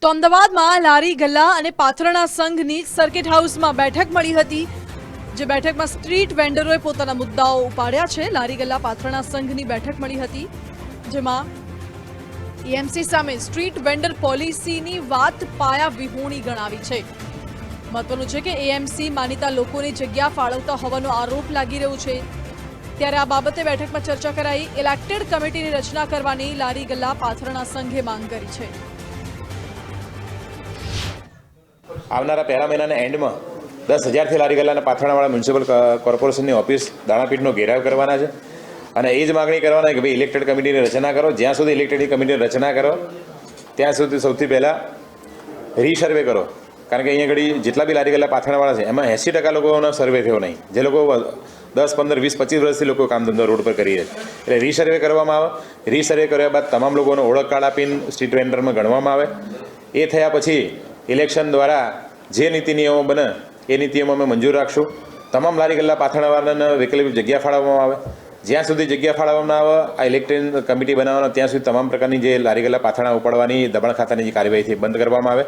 તો અમદાવાદમાં લારી ગલ્લા અને પાથરણા સંઘની સર્કિટ હાઉસમાં બેઠક મળી હતી, જે બેઠકમાં સ્ટ્રીટ વેન્ડરોએ પોતાના મુદ્દાઓ ઉપાડ્યા છે। લારી ગલ્લા પાથરણા સંઘની બેઠક મળી હતી, જેમાં એએમસી સામે સ્ટ્રીટ વેન્ડર પોલિસીની વાત પાયા વિહોણી ગણાવી છે। મહત્વનું છે કે એએમસી માનીતા લોકોની જગ્યા ફાળવતા હોવાનો આરોપ લાગી રહ્યો છે, ત્યારે આ બાબતે બેઠકમાં ચર્ચા કરાઈ। ઇલેક્ટેડ કમિટીની રચના કરવાની લારી ગલ્લા પાથરણા સંઘે માંગ કરી છે। આવનારા પહેલા મહિનાના એન્ડમાં 10,000થી લારી ગલ્લાના પાથરણાવાળા મ્યુનિસિપલ કોર્પોરેશનની ઓફિસ દાણાપીઠનો ઘેરાવ કરવાના છે અને એ જ માગણી કરવાના કે ભાઈ ઇલેક્ટેડ કમિટીની રચના કરો। જ્યાં સુધી ઇલેક્ટેડ કમિટીની રચના કરો ત્યાં સુધી સૌથી પહેલાં રીસર્વે કરો, કારણ કે અહીંયા ઘડી જેટલા બી લારી ગલ્લા પાથરણાવાળા છે એમાં 80% લોકોનો સર્વે થયો નહીં, જે લોકો 10, 15, 20, 25 વર્ષથી લોકો કામ ધંધો રોડ પર કરી રહ્યા છે। એટલે રીસર્વે કરવામાં આવે। રીસર્વે કર્યા બાદ તમામ લોકોનો ઓળખ કાર્ડ આપીને સ્ટ્રીટ વેન્ડરમાં ગણવામાં આવે। એ થયા પછી ઇલેક્શન દ્વારા જે નીતિ નિયમો બને એ નીતિ નિયમો અમે મંજૂર રાખશું। તમામ લારી ગલ્લા પાથરણાવાળાને વૈકલ્પિક જગ્યા ફાળવવામાં આવે। જ્યાં સુધી જગ્યા ફાળવવામાં આવે આ ઇલેક્ટેડ કમિટી બનાવવાનો ત્યાં સુધી તમામ પ્રકારની જે લારી ગલ્લા પાથરણા ઉપાડવાની દબાણ ખાતાની જે કાર્યવાહી બંધ કરવામાં આવે।